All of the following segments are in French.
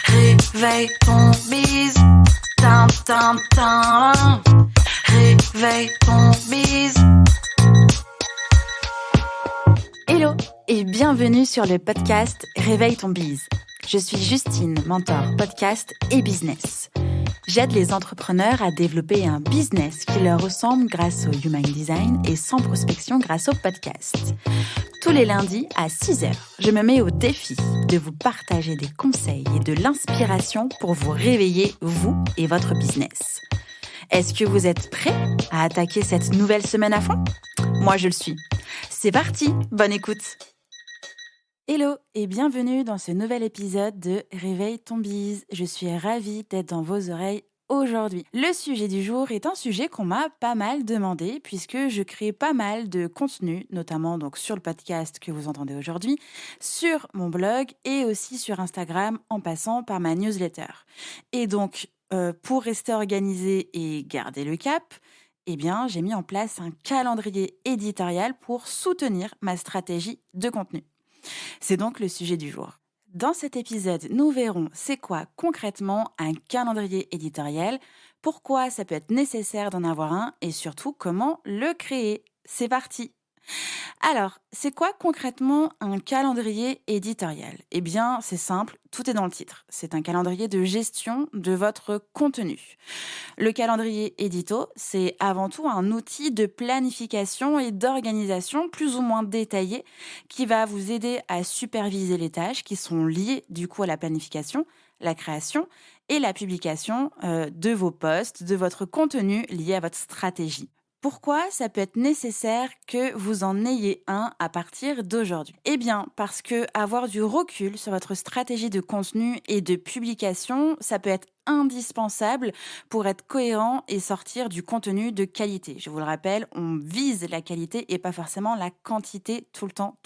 Réveille ton bise, tin tin tin. Réveille ton bise. Hello et bienvenue sur le podcast Réveille ton bise. Je suis Justine, mentor podcast et business. J'aide les entrepreneurs à développer un business qui leur ressemble grâce au Human Design et sans prospection grâce au podcast. Tous les lundis à 6h, je me mets au défi de vous partager des conseils et de l'inspiration pour vous réveiller, vous et votre business. Est-ce que vous êtes prêts à attaquer cette nouvelle semaine à fond ? Moi, je le suis. C'est parti, bonne écoute. Hello et bienvenue dans ce nouvel épisode de Réveille ton bise. Je suis ravie d'être dans vos oreilles aujourd'hui. Le sujet du jour est un sujet qu'on m'a pas mal demandé puisque je crée pas mal de contenu, notamment donc sur le podcast que vous entendez aujourd'hui, sur mon blog et aussi sur Instagram en passant par ma newsletter. Et donc, pour rester organisé et garder le cap, eh bien, j'ai mis en place un calendrier éditorial pour soutenir ma stratégie de contenu. C'est donc le sujet du jour. Dans cet épisode, nous verrons c'est quoi concrètement un calendrier éditorial, pourquoi ça peut être nécessaire d'en avoir un et surtout comment le créer. C'est parti! Alors, c'est quoi concrètement un calendrier éditorial ? Eh bien, c'est simple, tout est dans le titre. C'est un calendrier de gestion de votre contenu. Le calendrier édito, c'est avant tout un outil de planification et d'organisation plus ou moins détaillé qui va vous aider à superviser les tâches qui sont liées du coup à la planification, la création et la publication de vos posts, de votre contenu lié à votre stratégie. Pourquoi ça peut être nécessaire que vous en ayez un à partir d'aujourd'hui ? Eh bien, parce que avoir du recul sur votre stratégie de contenu et de publication, ça peut être indispensable pour être cohérent et sortir du contenu de qualité. Je vous le rappelle, on vise la qualité et pas forcément la quantité tout le temps.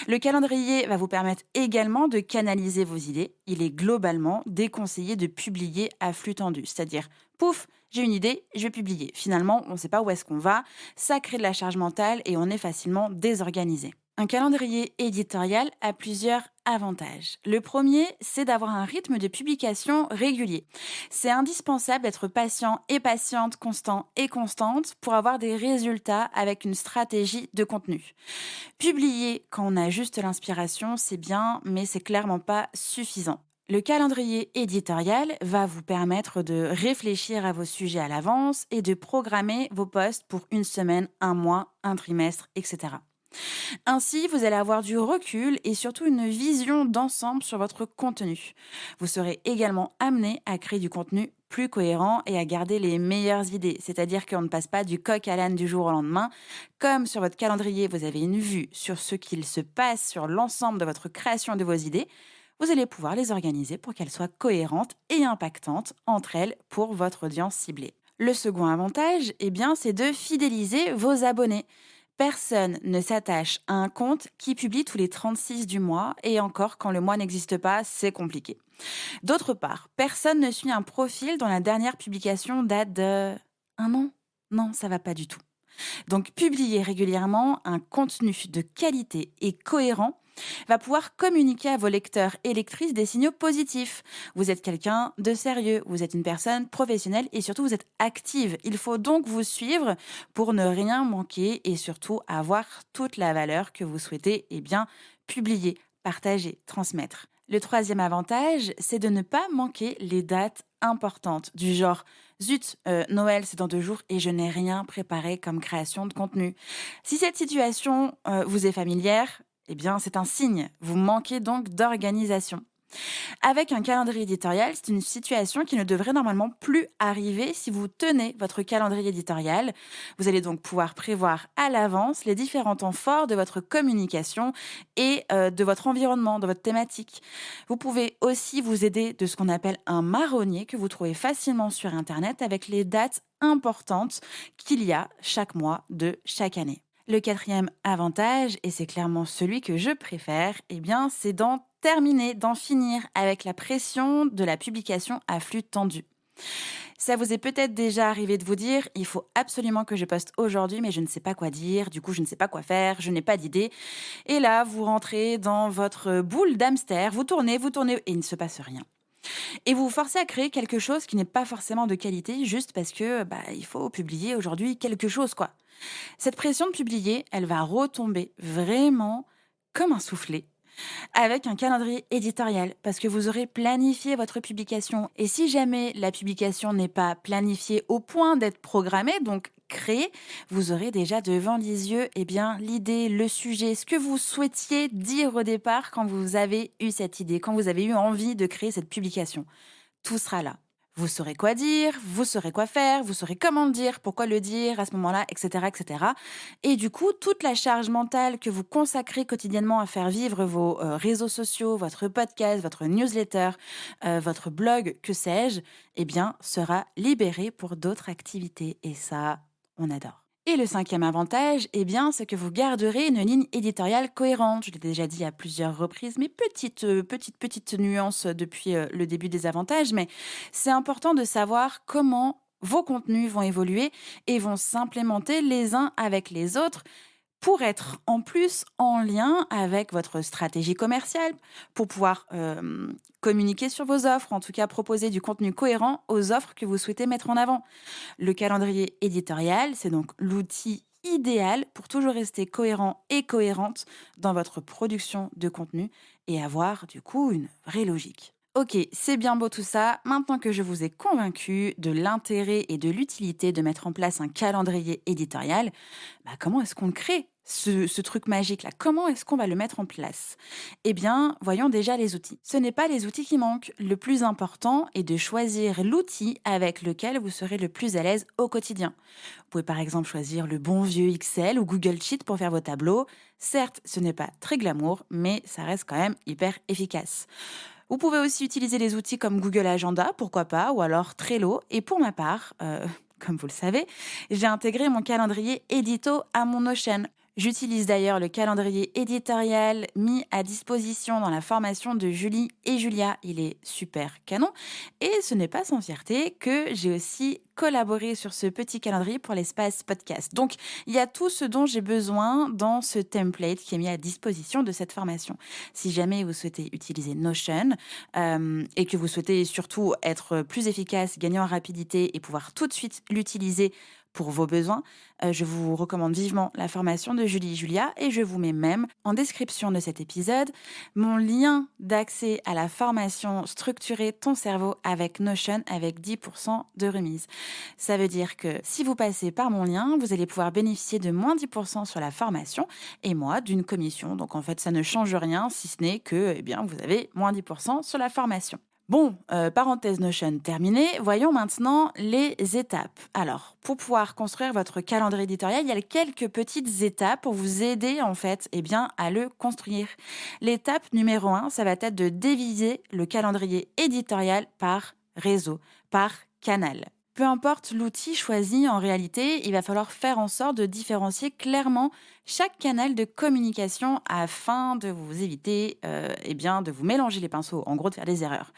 Le calendrier va vous permettre également de canaliser vos idées. Il est globalement déconseillé de publier à flux tendu, c'est-à-dire, pouf, j'ai une idée, je vais publier. Finalement, on ne sait pas où est-ce qu'on va, ça crée de la charge mentale et on est facilement désorganisé. Un calendrier éditorial a plusieurs avantages. Le premier, c'est d'avoir un rythme de publication régulier. C'est indispensable d'être patient et patiente, constant et constante pour avoir des résultats avec une stratégie de contenu. Publier quand on a juste l'inspiration, c'est bien, mais c'est clairement pas suffisant. Le calendrier éditorial va vous permettre de réfléchir à vos sujets à l'avance et de programmer vos posts pour une semaine, un mois, un trimestre, etc. Ainsi, vous allez avoir du recul et surtout une vision d'ensemble sur votre contenu. Vous serez également amené à créer du contenu plus cohérent et à garder les meilleures idées, c'est-à-dire qu'on ne passe pas du coq à l'âne du jour au lendemain. Comme sur votre calendrier, vous avez une vue sur ce qu'il se passe sur l'ensemble de votre création de vos idées, vous allez pouvoir les organiser pour qu'elles soient cohérentes et impactantes entre elles pour votre audience ciblée. Le second avantage, c'est de fidéliser vos abonnés. Personne ne s'attache à un compte qui publie tous les 36 du mois et encore quand le mois n'existe pas, c'est compliqué. D'autre part, personne ne suit un profil dont la dernière publication date de 1 an. Non, ça va pas du tout. Donc, publier régulièrement un contenu de qualité et cohérent va pouvoir communiquer à vos lecteurs et lectrices des signaux positifs. Vous êtes quelqu'un de sérieux, vous êtes une personne professionnelle et surtout vous êtes active. Il faut donc vous suivre pour ne rien manquer et surtout avoir toute la valeur que vous souhaitez publier, partager, transmettre. Le troisième avantage, c'est de ne pas manquer les dates importantes du genre « Zut, Noël c'est dans 2 jours et je n'ai rien préparé comme création de contenu ». Si cette situation vous est familière, c'est un signe. Vous manquez donc d'organisation. Avec un calendrier éditorial, c'est une situation qui ne devrait normalement plus arriver si vous tenez votre calendrier éditorial. Vous allez donc pouvoir prévoir à l'avance les différents temps forts de votre communication et de votre environnement, de votre thématique. Vous pouvez aussi vous aider de ce qu'on appelle un marronnier que vous trouvez facilement sur Internet avec les dates importantes qu'il y a chaque mois de chaque année. Le quatrième avantage, et c'est clairement celui que je préfère, c'est d'en finir avec la pression de la publication à flux tendu. Ça vous est peut-être déjà arrivé de vous dire: «Il faut absolument que je poste aujourd'hui, mais je ne sais pas quoi dire, du coup je ne sais pas quoi faire, je n'ai pas d'idée». Et là, vous rentrez dans votre boule d'hamster, vous tournez et il ne se passe rien. Et vous vous forcez à créer quelque chose qui n'est pas forcément de qualité, juste parce que, il faut publier aujourd'hui quelque chose, quoi. Cette pression de publier, elle va retomber vraiment comme un soufflet avec un calendrier éditorial, parce que vous aurez planifié votre publication. Et si jamais la publication n'est pas planifiée au point d'être programmée, donc créée, vous aurez déjà devant les yeux l'idée, le sujet, ce que vous souhaitiez dire au départ quand vous avez eu cette idée, quand vous avez eu envie de créer cette publication. Tout sera là. Vous saurez quoi dire, vous saurez quoi faire, vous saurez comment le dire, pourquoi le dire à ce moment-là, etc., etc. Et du coup, toute la charge mentale que vous consacrez quotidiennement à faire vivre vos réseaux sociaux, votre podcast, votre newsletter, votre blog, que sais-je, sera libérée pour d'autres activités. Et ça, on adore. Et le cinquième avantage, c'est que vous garderez une ligne éditoriale cohérente. Je l'ai déjà dit à plusieurs reprises, mais petite nuance depuis le début des avantages, mais c'est important de savoir comment vos contenus vont évoluer et vont s'implémenter les uns avec les autres pour être en plus en lien avec votre stratégie commerciale, pour pouvoir communiquer sur vos offres, en tout cas proposer du contenu cohérent aux offres que vous souhaitez mettre en avant. Le calendrier éditorial, c'est donc l'outil idéal pour toujours rester cohérent et cohérente dans votre production de contenu et avoir du coup une vraie logique. Ok, c'est bien beau tout ça. Maintenant que je vous ai convaincu de l'intérêt et de l'utilité de mettre en place un calendrier éditorial, comment est-ce qu'on le crée ce truc magique-là? Comment est-ce qu'on va le mettre en place? Voyons déjà les outils. Ce n'est pas les outils qui manquent. Le plus important est de choisir l'outil avec lequel vous serez le plus à l'aise au quotidien. Vous pouvez par exemple choisir le bon vieux Excel ou Google Sheet pour faire vos tableaux. Certes, ce n'est pas très glamour, mais ça reste quand même hyper efficace. Vous pouvez aussi utiliser les outils comme Google Agenda, pourquoi pas, ou alors Trello. Et pour ma part, comme vous le savez, j'ai intégré mon calendrier édito à mon Notion. J'utilise d'ailleurs le calendrier éditorial mis à disposition dans la formation de Julie et Julia. Il est super canon. Et ce n'est pas sans fierté que j'ai aussi collaboré sur ce petit calendrier pour l'espace podcast. Donc, il y a tout ce dont j'ai besoin dans ce template qui est mis à disposition de cette formation. Si jamais vous souhaitez utiliser Notion et que vous souhaitez surtout être plus efficace, gagner en rapidité et pouvoir tout de suite l'utiliser pour vos besoins, je vous recommande vivement la formation de Julie et Julia et je vous mets même en description de cet épisode mon lien d'accès à la formation Structurer ton cerveau avec Notion avec 10% de remise. Ça veut dire que si vous passez par mon lien, vous allez pouvoir bénéficier de moins 10% sur la formation et moi d'une commission. Donc en fait, ça ne change rien si ce n'est que vous avez moins 10% sur la formation. Bon, parenthèse Notion terminée, voyons maintenant les étapes. Alors, pour pouvoir construire votre calendrier éditorial, il y a quelques petites étapes pour vous aider en fait à le construire. L'étape numéro 1, ça va être de diviser le calendrier éditorial par réseau, par canal. Peu importe l'outil choisi, en réalité, il va falloir faire en sorte de différencier clairement chaque canal de communication afin de vous éviter de vous mélanger les pinceaux, en gros de faire des erreurs.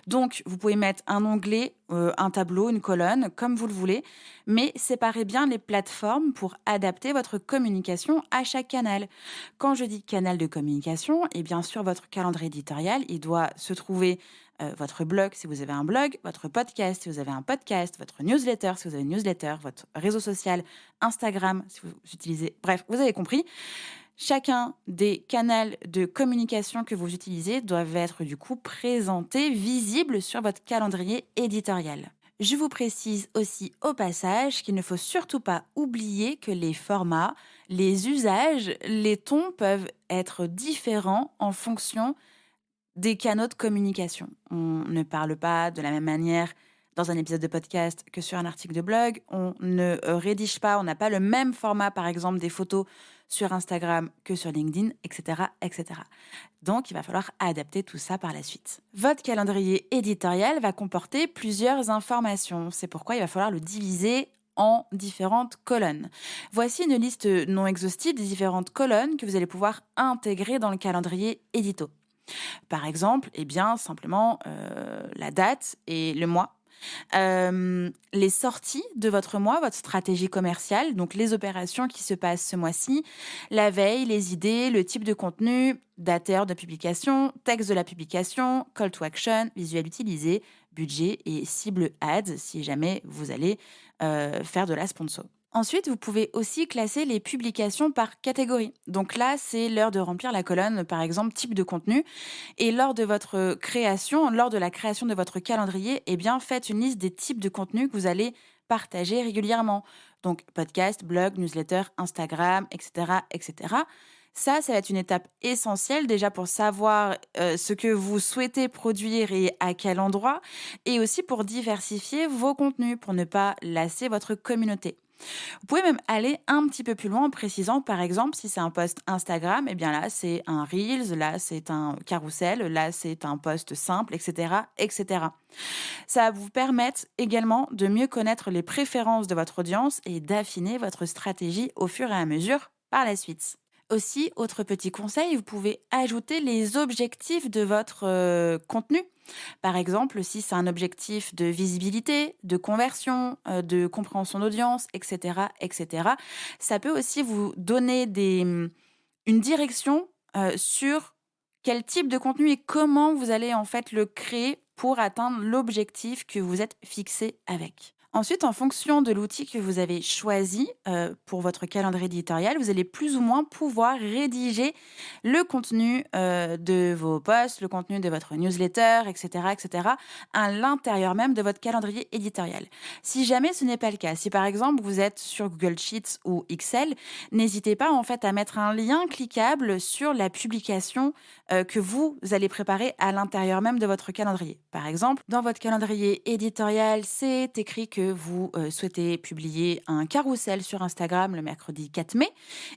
Donc, vous pouvez mettre un onglet, un tableau, une colonne, comme vous le voulez, mais séparez bien les plateformes pour adapter votre communication à chaque canal. Quand je dis canal de communication, sur votre calendrier éditorial, il doit se trouver votre blog si vous avez un blog, votre podcast si vous avez un podcast, votre newsletter si vous avez une newsletter, votre réseau social, Instagram si vous utilisez... Bref, vous avez compris. Chacun des canaux de communication que vous utilisez doivent être du coup présentés, visibles sur votre calendrier éditorial. Je vous précise aussi au passage qu'il ne faut surtout pas oublier que les formats, les usages, les tons peuvent être différents en fonction des canaux de communication. On ne parle pas de la même manière dans un épisode de podcast que sur un article de blog. On ne rédige pas, on n'a pas le même format, par exemple, des photos sur Instagram que sur LinkedIn, etc., etc. Donc, il va falloir adapter tout ça par la suite. Votre calendrier éditorial va comporter plusieurs informations. C'est pourquoi il va falloir le diviser en différentes colonnes. Voici une liste non exhaustive des différentes colonnes que vous allez pouvoir intégrer dans le calendrier édito. Par exemple, simplement la date et le mois. les sorties de votre mois, votre stratégie commerciale, donc les opérations qui se passent ce mois-ci, la veille, les idées, le type de contenu, date et heure de publication, texte de la publication, call to action, visuel utilisé, budget et cible ads si jamais vous allez faire de la sponsor. Ensuite, vous pouvez aussi classer les publications par catégorie. Donc là, c'est l'heure de remplir la colonne, par exemple, type de contenu. Et lors de votre création, lors de la création de votre calendrier, eh bien, faites une liste des types de contenus que vous allez partager régulièrement. Donc, podcast, blog, newsletter, Instagram, etc., etc. Ça va être une étape essentielle déjà pour savoir ce que vous souhaitez produire et à quel endroit, et aussi pour diversifier vos contenus, pour ne pas lasser votre communauté. Vous pouvez même aller un petit peu plus loin en précisant, par exemple, si c'est un post Instagram, eh bien là, c'est un Reels, là, c'est un carrousel, là, c'est un post simple, etc., etc. Ça va vous permettre également de mieux connaître les préférences de votre audience et d'affiner votre stratégie au fur et à mesure par la suite. Aussi, autre petit conseil, vous pouvez ajouter les objectifs de votre contenu. Par exemple, si c'est un objectif de visibilité, de conversion, de compréhension d'audience, etc., etc., ça peut aussi vous donner une direction sur quel type de contenu et comment vous allez en fait le créer pour atteindre l'objectif que vous êtes fixé avec. Ensuite, en fonction de l'outil que vous avez choisi pour votre calendrier éditorial, vous allez plus ou moins pouvoir rédiger le contenu de vos posts, le contenu de votre newsletter, etc., etc., à l'intérieur même de votre calendrier éditorial. Si jamais ce n'est pas le cas, si par exemple vous êtes sur Google Sheets ou Excel, n'hésitez pas en fait à mettre un lien cliquable sur la publication que vous allez préparer à l'intérieur même de votre calendrier. Par exemple, dans votre calendrier éditorial, c'est écrit que vous souhaitez publier un carrousel sur Instagram le mercredi 4 mai,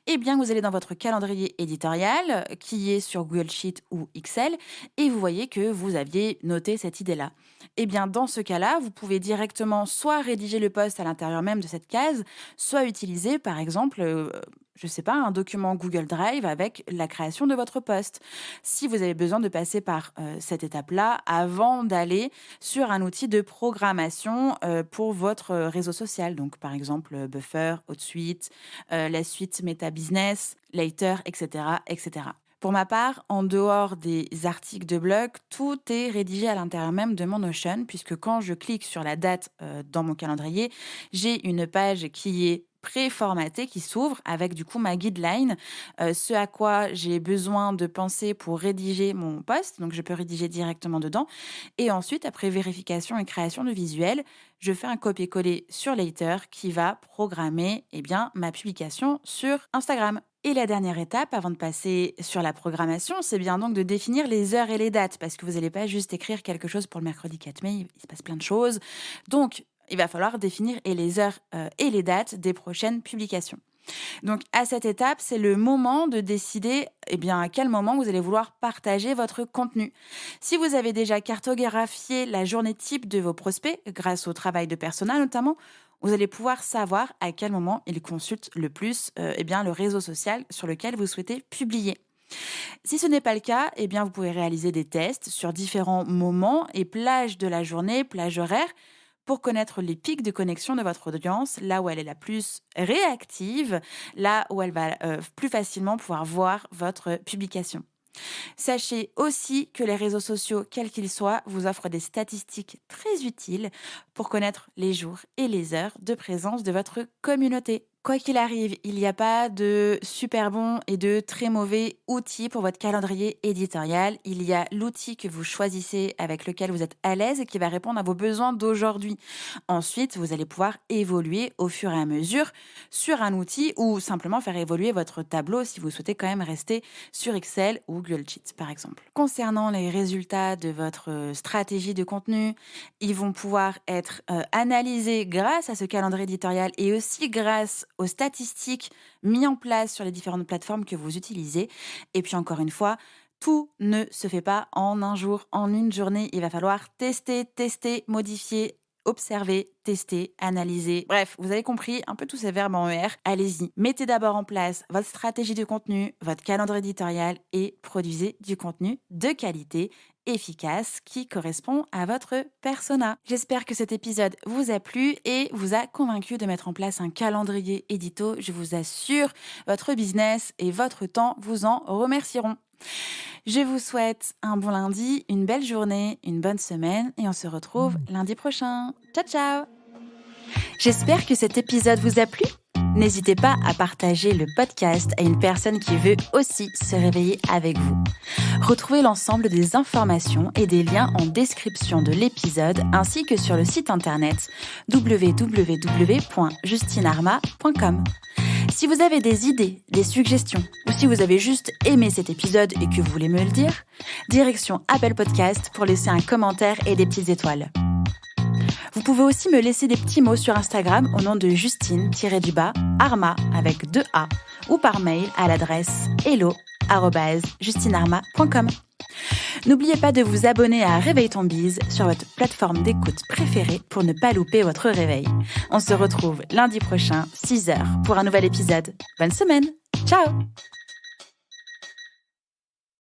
eh bien vous allez dans votre calendrier éditorial qui est sur Google Sheet ou Excel et vous voyez que vous aviez noté cette idée-là. Eh bien dans ce cas-là, vous pouvez directement soit rédiger le post à l'intérieur même de cette case, soit utiliser par exemple je sais pas, un document Google Drive avec la création de votre post. Si vous avez besoin de passer par cette étape-là avant d'aller sur un outil de programmation pour votre réseau social. Donc, par exemple, Buffer, HotSuite, la suite Meta Business, Later, etc., etc. Pour ma part, en dehors des articles de blog, tout est rédigé à l'intérieur même de mon Notion, puisque quand je clique sur la date dans mon calendrier, j'ai une page qui est préformatée qui s'ouvre avec du coup ma guideline, ce à quoi j'ai besoin de penser pour rédiger mon post, donc je peux rédiger directement dedans. Et ensuite, après vérification et création de visuels, je fais un copier-coller sur Later qui va programmer ma publication sur Instagram. Et la dernière étape, avant de passer sur la programmation, c'est bien donc de définir les heures et les dates, parce que vous n'allez pas juste écrire quelque chose pour le mercredi 4 mai, il se passe plein de choses. Donc, il va falloir définir les heures et les dates des prochaines publications. Donc, à cette étape, c'est le moment de décider à quel moment vous allez vouloir partager votre contenu. Si vous avez déjà cartographié la journée type de vos prospects, grâce au travail de persona notamment, vous allez pouvoir savoir à quel moment ils consultent le plus le réseau social sur lequel vous souhaitez publier. Si ce n'est pas le cas, vous pouvez réaliser des tests sur différents moments et plages de la journée, plages horaires, pour connaître les pics de connexion de votre audience, là où elle est la plus réactive, là où elle va plus facilement pouvoir voir votre publication. Sachez aussi que les réseaux sociaux, quels qu'ils soient, vous offrent des statistiques très utiles pour connaître les jours et les heures de présence de votre communauté. Quoi qu'il arrive, il n'y a pas de super bon et de très mauvais outils pour votre calendrier éditorial. Il y a l'outil que vous choisissez avec lequel vous êtes à l'aise et qui va répondre à vos besoins d'aujourd'hui. Ensuite, vous allez pouvoir évoluer au fur et à mesure sur un outil ou simplement faire évoluer votre tableau si vous souhaitez quand même rester sur Excel ou Google Sheets, par exemple. Concernant les résultats de votre stratégie de contenu, ils vont pouvoir être analysés grâce à ce calendrier éditorial et aussi grâce aux statistiques mises en place sur les différentes plateformes que vous utilisez. Et puis encore une fois, tout ne se fait pas en un jour, en une journée. Il va falloir tester, modifier, Observer, tester, analyser. Bref, vous avez compris, un peu tous ces verbes en ER. Allez-y, mettez d'abord en place votre stratégie de contenu, votre calendrier éditorial et produisez du contenu de qualité, efficace, qui correspond à votre persona. J'espère que cet épisode vous a plu et vous a convaincu de mettre en place un calendrier édito. Je vous assure, votre business et votre temps vous en remercieront. Je vous souhaite un bon lundi, une belle journée, une bonne semaine et on se retrouve lundi prochain. Ciao, ciao! J'espère que cet épisode vous a plu. N'hésitez pas à partager le podcast à une personne qui veut aussi se réveiller avec vous. Retrouvez l'ensemble des informations et des liens en description de l'épisode ainsi que sur le site internet www.justinarma.com. Si vous avez des idées, des suggestions, ou si vous avez juste aimé cet épisode et que vous voulez me le dire, direction Apple Podcast pour laisser un commentaire et des petites étoiles. Vous pouvez aussi me laisser des petits mots sur Instagram au nom de Justine-Arma avec 2 A ou par mail à l'adresse hello@justinarma.com. N'oubliez pas de vous abonner à Réveille ton bise sur votre plateforme d'écoute préférée pour ne pas louper votre réveil. On se retrouve lundi prochain, 6h, pour un nouvel épisode. Bonne semaine. Ciao!